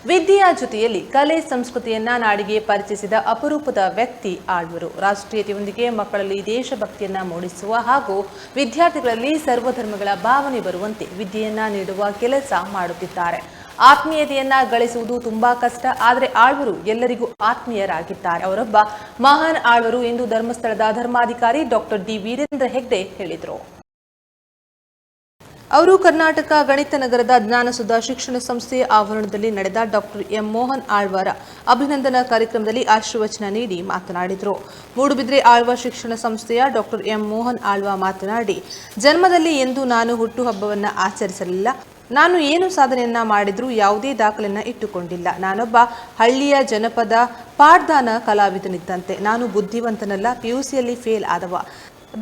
ವಿದ್ಯೆಯ ಜೊತೆಯಲ್ಲಿ ಕಲೆ ಸಂಸ್ಕೃತಿಯನ್ನ ನಾಡಿಗೆ ಪರಿಚಯಿಸಿದ ಅಪರೂಪದ ವ್ಯಕ್ತಿ ಆಳ್ವರು. ರಾಷ್ಟ್ರೀಯತೆಯೊಂದಿಗೆ ಮಕ್ಕಳಲ್ಲಿ ದೇಶಭಕ್ತಿಯನ್ನ ಮೂಡಿಸುವ ಹಾಗೂ ವಿದ್ಯಾರ್ಥಿಗಳಲ್ಲಿ ಸರ್ವಧರ್ಮಗಳ ಭಾವನೆ ಬರುವಂತೆ ವಿದ್ಯೆಯನ್ನ ನೀಡುವ ಕೆಲಸ ಮಾಡುತ್ತಿದ್ದಾರೆ. ಆತ್ಮೀಯತೆಯನ್ನ ಗಳಿಸುವುದು ತುಂಬಾ ಕಷ್ಟ, ಆದರೆ ಆಳ್ವರು ಎಲ್ಲರಿಗೂ ಆತ್ಮೀಯರಾಗಿದ್ದಾರೆ. ಅವರೊಬ್ಬ ಮಹಾನ್ ಆಳ್ವರು ಎಂದು ಧರ್ಮಸ್ಥಳದ ಧರ್ಮಾಧಿಕಾರಿ ಡಾಕ್ಟರ್ ಡಿ ವೀರೇಂದ್ರ ಹೆಗ್ಡೆ ಹೇಳಿದರು. ಅವರು ಕರ್ನಾಟಕ ಗಣಿತ ನಗರದ ಜ್ಞಾನಸುಧಾ ಶಿಕ್ಷಣ ಸಂಸ್ಥೆಯ ಆವರಣದಲ್ಲಿ ನಡೆದ ಡಾಕ್ಟರ್ ಎಂ ಮೋಹನ್ ಆಳ್ವರ ಅಭಿನಂದನಾ ಕಾರ್ಯಕ್ರಮದಲ್ಲಿ ಆಶೀರ್ವಚನ ನೀಡಿ ಮಾತನಾಡಿದರು. ಮೂಡುಬಿದ್ರೆ ಆಳ್ವ ಶಿಕ್ಷಣ ಸಂಸ್ಥೆಯ ಡಾಕ್ಟರ್ ಎಂ ಮೋಹನ್ ಆಳ್ವ ಮಾತನಾಡಿ, ಜನ್ಮದಲ್ಲಿ ಎಂದು ನಾನು ಹುಟ್ಟುಹಬ್ಬವನ್ನು ಆಚರಿಸಲಿಲ್ಲ. ನಾನು ಏನು ಸಾಧನೆಯನ್ನ ಮಾಡಿದ್ರೂ ಯಾವುದೇ ದಾಖಲೆಯನ್ನ ಇಟ್ಟುಕೊಂಡಿಲ್ಲ. ನಾನೊಬ್ಬ ಹಳ್ಳಿಯ ಜನಪದ ಪಾಡ್ದಾನ ಕಲಾವಿದನಿದ್ದಂತೆ. ನಾನು ಬುದ್ಧಿವಂತನಲ್ಲ, ಪಿಯುಸಿಯಲ್ಲಿ ಫೇಲ್ ಆದವ.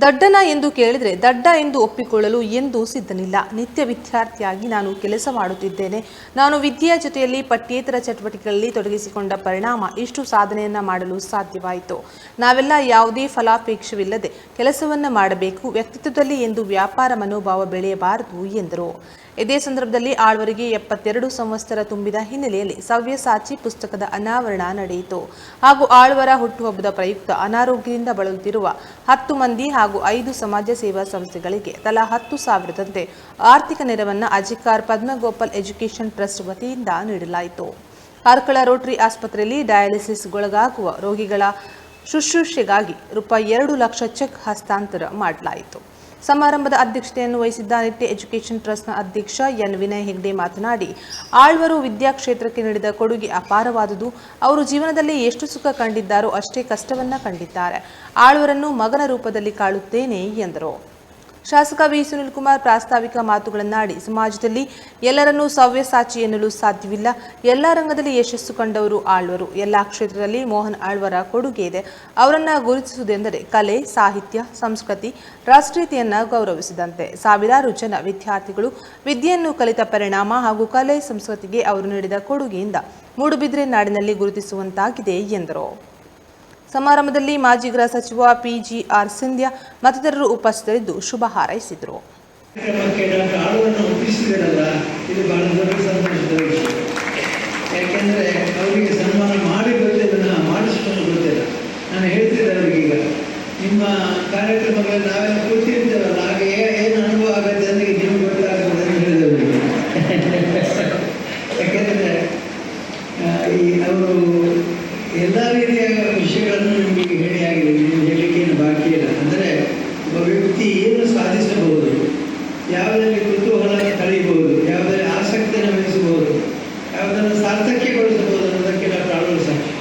ದಡ್ಡನ ಎಂದು ಕೇಳಿದರೆ ದಡ್ಡ ಎಂದು ಒಪ್ಪಿಕೊಳ್ಳಲು ಎಂದೂ ಸಿದ್ಧನಿಲ್ಲ. ನಿತ್ಯ ವಿದ್ಯಾರ್ಥಿಯಾಗಿ ನಾನು ಕೆಲಸ ಮಾಡುತ್ತಿದ್ದೇನೆ. ನಾನು ವಿದ್ಯೆಯ ಜೊತೆಯಲ್ಲಿ ಪಠ್ಯೇತರ ಚಟುವಟಿಕೆಗಳಲ್ಲಿ ತೊಡಗಿಸಿಕೊಂಡ ಪರಿಣಾಮ ಇಷ್ಟು ಸಾಧನೆಯನ್ನ ಮಾಡಲು ಸಾಧ್ಯವಾಯಿತು. ನಾವೆಲ್ಲ ಯಾವುದೇ ಫಲಾಪೇಕ್ಷವಿಲ್ಲದೆ ಕೆಲಸವನ್ನ ಮಾಡಬೇಕು. ವ್ಯಕ್ತಿತ್ವದಲ್ಲಿ ಎಂದು ವ್ಯಾಪಾರ ಮನೋಭಾವ ಬೆಳೆಯಬಾರದು ಎಂದರು. ಇದೇ ಸಂದರ್ಭದಲ್ಲಿ ಆಳ್ವರಿಗೆ 72 ಸಂವತ್ಸರ ತುಂಬಿದ ಹಿನ್ನೆಲೆಯಲ್ಲಿ ಸವ್ಯಸಾಚಿ ಪುಸ್ತಕದ ಅನಾವರಣ ನಡೆಯಿತು. ಹಾಗೂ ಆಳ್ವರ ಹುಟ್ಟುಹಬ್ಬದ ಪ್ರಯುಕ್ತ ಅನಾರೋಗ್ಯದಿಂದ ಬಳಲುತ್ತಿರುವ 10 ಮಂದಿ ಹಾಗೂ 5 ಸಮಾಜ ಸೇವಾ ಸಂಸ್ಥೆಗಳಿಗೆ ತಲಾ 10,000ದಂತೆ ಆರ್ಥಿಕ ನೆರವನ್ನು ಅಜಿಕಾರ್ ಪದ್ಮಗೋಪಾಲ್ ಎಜುಕೇಷನ್ ಟ್ರಸ್ಟ್ ವತಿಯಿಂದ ನೀಡಲಾಯಿತು. ಕಾರ್ಕಳ ರೋಟರಿ ಆಸ್ಪತ್ರೆಯಲ್ಲಿ ಡಯಾಲಿಸಿಸ್ಗೊಳಗಾಗುವ ರೋಗಿಗಳ ಶುಶ್ರೂಷೆಗಾಗಿ ₹2 ಲಕ್ಷ ಚೆಕ್ ಹಸ್ತಾಂತರ ಮಾಡಲಾಯಿತು. ಸಮಾರಂಭದ ಅಧ್ಯಕ್ಷತೆಯನ್ನು ವಹಿಸಿದ್ದ ನಿಟ್ಟೆ ಎಜುಕೇಷನ್ ಟ್ರಸ್ಟ್ನ ಅಧ್ಯಕ್ಷ ಎನ್ ವಿನಯ್ ಹೆಗ್ಡೆ ಮಾತನಾಡಿ, ಆಳ್ವರು ವಿದ್ಯಾಕ್ಷೇತ್ರಕ್ಕೆ ನೀಡಿದ ಕೊಡುಗೆ ಅಪಾರವಾದುದು. ಅವರು ಜೀವನದಲ್ಲಿ ಎಷ್ಟು ಸುಖ ಕಂಡಿದ್ದಾರೋ ಅಷ್ಟೇ ಕಷ್ಟವನ್ನ ಕಂಡಿದ್ದಾರೆ. ಆಳ್ವರನ್ನು ಮಗನ ರೂಪದಲ್ಲಿ ಕಾಣುತ್ತೇನೆ ಎಂದರು. ಶಾಸಕ ವಿ ಸುನಿಲ್ ಕುಮಾರ್ ಪ್ರಾಸ್ತಾವಿಕ ಮಾತುಗಳನ್ನಾಡಿ, ಸಮಾಜದಲ್ಲಿ ಎಲ್ಲರನ್ನೂ ಸವ್ಯಸಾಚಿ ಎನ್ನಲು ಸಾಧ್ಯವಿಲ್ಲ. ಎಲ್ಲ ರಂಗದಲ್ಲಿ ಯಶಸ್ಸು ಕಂಡವರು ಆಳ್ವರು. ಎಲ್ಲ ಕ್ಷೇತ್ರದಲ್ಲಿ ಮೋಹನ್ ಆಳ್ವರ ಕೊಡುಗೆ ಇದೆ. ಅವರನ್ನ ಗುರುತಿಸುವುದೆಂದರೆ ಕಲೆ, ಸಾಹಿತ್ಯ, ಸಂಸ್ಕೃತಿ, ರಾಷ್ಟ್ರೀಯತೆಯನ್ನ ಗೌರವಿಸಿದಂತೆ. ಸಾವಿರಾರು ಜನ ವಿದ್ಯಾರ್ಥಿಗಳು ವಿದ್ಯೆಯನ್ನು ಕಲಿತ ಪರಿಣಾಮ ಹಾಗೂ ಕಲೆ ಸಂಸ್ಕೃತಿಗೆ ಅವರು ನೀಡಿದ ಕೊಡುಗೆಯಿಂದ ಮೂಡುಬಿದ್ರೆ ನಾಡಿನಲ್ಲಿ ಗುರುತಿಸುವಂತಾಗಿದೆ ಎಂದರು. ಸಮಾರಂಭದಲ್ಲಿ ಮಾಜಿ ಗೃಹ ಸಚಿವ PGR ಸಿಂಧ್ಯಾ ಮತ್ತಿತರರು ಉಪಸ್ಥಿತರಿದ್ದು ಶುಭ ಹಾರೈಸಿದರು. ಯಾಕೆಂದರೆ ಅವರಿಗೆ ಸನ್ಮಾನ ಮಾಡಿ ಗೊತ್ತಿಲ್ಲ, ಮಾಡಿಸ್ಕೊಂಡು ಗೊತ್ತಿಲ್ಲ. ನಾನು ಹೇಳ್ತಿದ್ದೆ ಅವರಿಗೆ, ಈಗ ನಿಮ್ಮ ಕಾರ್ಯಕ್ರಮಗಳಲ್ಲಿ ನಾವೆಲ್ಲ ಕೂತಿರ್ತೇವಲ್ಲ, ಹಾಗೆ ಏನು ಅನುಭವ ಆಗುತ್ತೆ ಅಂದರೆ ನಿಮ್ಗೆ ಗೊತ್ತಾಗ್ತದೆ ಅಂತ ಹೇಳಿದವರಿಗೆ. ಯಾಕೆಂದರೆ ಅವರು ಎಲ್ಲ ರೀತಿಯ ವಿಷಯಗಳನ್ನು ನಿಮಗೆ ಹೇಳಿಯಾಗಿದೆ. ನೀವು ಹೇಳಲಿಕ್ಕೇನು ಬಾಕಿ ಇಲ್ಲ. ಅಂದರೆ ಒಬ್ಬ ವ್ಯಕ್ತಿ ಏನು ಸಾಧಿಸಬಹುದು, ಯಾವುದರಲ್ಲಿ ಕುತೂಹಲ ಕಳೆಯಬಹುದು, ಯಾವುದರಲ್ಲಿ ಆಸಕ್ತಿಯನ್ನು ವಹಿಸಬಹುದು, ಯಾವುದನ್ನು ಸಾರ್ಥಕ್ಯಗೊಳಿಸಬಹುದು ಅನ್ನೋದಕ್ಕೆ ಡಾಕ್ಟರ್ ಆಳ್ವರು ಸಾಕ್ಷಿ.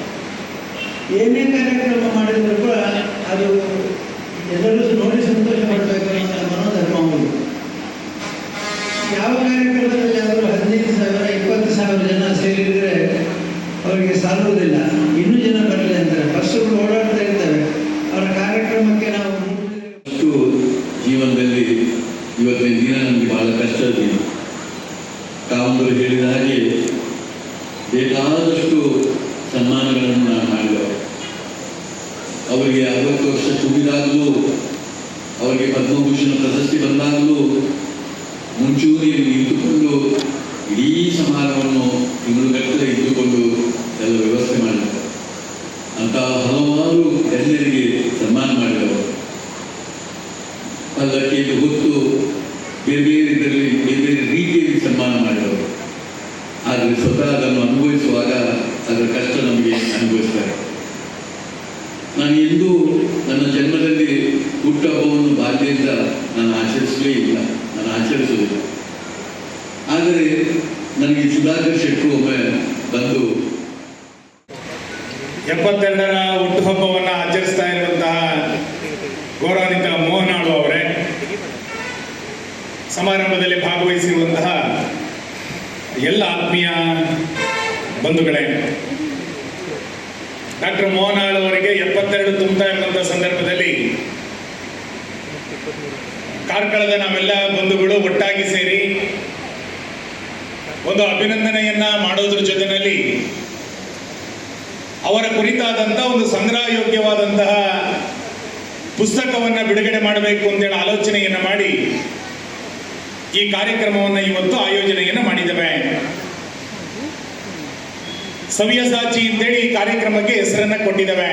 ಏನೇ ಕಾರ್ಯಕ್ರಮ ಮಾಡಿದರೂ ಕೂಡ ಅದು ಎಲ್ಲರೂ ನೋಡಿ ಸಂತೋಷ ಪಡಬೇಕು ಅನ್ನೋ ಮನೋಧರ್ಮ ಹೌದು. ಯಾವ ಕಾರ್ಯಕ್ರಮದಲ್ಲಿ ಅವರು 15,000 20,000 ಜನ ಸೇರಿದರೆ ಅವರಿಗೆ ಸಾಲುವುದಿಲ್ಲ. ಇನ್ನೂ ಜನ ಬರಲಿ ಅಂತಾರೆ. ಬಸ್ಸುಗಳು ಓಡಾಡ್ತಾ ಇರ್ತವೆ. ಅವರ ಕಾರ್ಯಕ್ರಮಕ್ಕೆ ನಾವು ಜೀವನದಲ್ಲಿ ಇವತ್ತಿನ ದಿನ ನಮಗೆ ಬಹಳ ಕಷ್ಟದ ದಿನ. ತಾವಂದರು ಹೇಳಿದ ಹಾಗೆ ಬೇಕಾದಷ್ಟು ಸನ್ಮಾನಗಳನ್ನು ನಾನು ಮಾಡಿದವರು. ಅವರಿಗೆ 60 ವರ್ಷ ತುಂಬಿದಾಗಲೂ, ಅವರಿಗೆ ಪದ್ಮಭೂಷಣ ಪ್ರಶಸ್ತಿ ಬಂದಾಗಲೂ ಮುಂಚೂಣಿಯಲ್ಲಿ ನಿಂತುಕೊಂಡು ಇಡೀ ಸಮಾರಂಭವನ್ನು ತಿಂಗಳುಗಟ್ಟಲೆ ಇದ್ದುಕೊಂಡು ಎಲ್ಲ ವ್ಯವಸ್ಥೆ ಮಾಡಿದ್ದಾರೆ. ಅಂತಹ ಹಲವಾರು ಗಣ್ಯರಿಗೆ ಸನ್ಮಾನ ಮಾಡಿದವರು. ಅದಕ್ಕೆ ಹೊತ್ತು ಬೇರೆ ಬೇರೆ ಇದರಲ್ಲಿ ಬೇರೆ ಬೇರೆ ರೀತಿಯಲ್ಲಿ ಸನ್ಮಾನ ಮಾಡಿದವರು. ಆದರೆ ಸ್ವತಃ ಅದನ್ನು ಅನುಭವಿಸುವಾಗ ಅದರ ಕಷ್ಟ ನಮಗೆ ಅನುಭವಿಸ್ತಾರೆ. ನಾನು ಎಂದೂ ನನ್ನ ಜನ್ಮದಲ್ಲಿ ಹುಟ್ಟುಹಬ್ಬವನ್ನು ಬಾಲ್ಯದಿಂದ ನಾನು ಆಚರಿಸಲೇ ಇಲ್ಲ, ನಾನು ಆಚರಿಸುವುದಿಲ್ಲ. ಆದರೆ ನನಗೆ ಸುಧಾಕರ್ ಶೆಟ್ಟರು ಒಮ್ಮೆ ಬಂದು 72ರ ಹುಟ್ಟುಹಬ್ಬವನ್ನು ಆಚರಿಸ್ತಾ ಇರುವಂತಹ ಗೌರವಾನ್ವಿತ ಮೋಹನ್ ಆಳ್ವ ಅವರೇ, ಸಮಾರಂಭದಲ್ಲಿ ಭಾಗವಹಿಸಿರುವಂತಹ ಎಲ್ಲ ಆತ್ಮೀಯ ಬಂಧುಗಳೇ, ಡಾಕ್ಟರ್ ಮೋಹನ್ ಆಳ್ವ ಅವರಿಗೆ 72 ತುಂಬುತ್ತಾ ಇರುವಂತಹ ಸಂದರ್ಭದಲ್ಲಿ ಕಾರ್ಕಳದ ನಾವೆಲ್ಲ ಬಂಧುಗಳು ಒಟ್ಟಾಗಿ ಸೇರಿ ಒಂದು ಅಭಿನಂದನೆಯನ್ನ ಮಾಡೋದ್ರ ಜೊತೆಯಲ್ಲಿ ಅವರ ಕುರಿತಾದಂತಹ ಒಂದು ಸಂಗ್ರಹ ಯೋಗ್ಯವಾದಂತಹ ಪುಸ್ತಕವನ್ನ ಬಿಡುಗಡೆ ಮಾಡಬೇಕು ಅಂತೇಳಿ ಆಲೋಚನೆಯನ್ನ ಮಾಡಿ ಈ ಕಾರ್ಯಕ್ರಮವನ್ನು ಇವತ್ತು ಆಯೋಜನೆಯನ್ನು ಮಾಡಿದ್ದೇವೆ. ಸವ್ಯಸಾಚಿ ಅಂತೇಳಿ ಈ ಕಾರ್ಯಕ್ರಮಕ್ಕೆ ಹೆಸರನ್ನ ಕೊಟ್ಟಿದ್ದೇವೆ.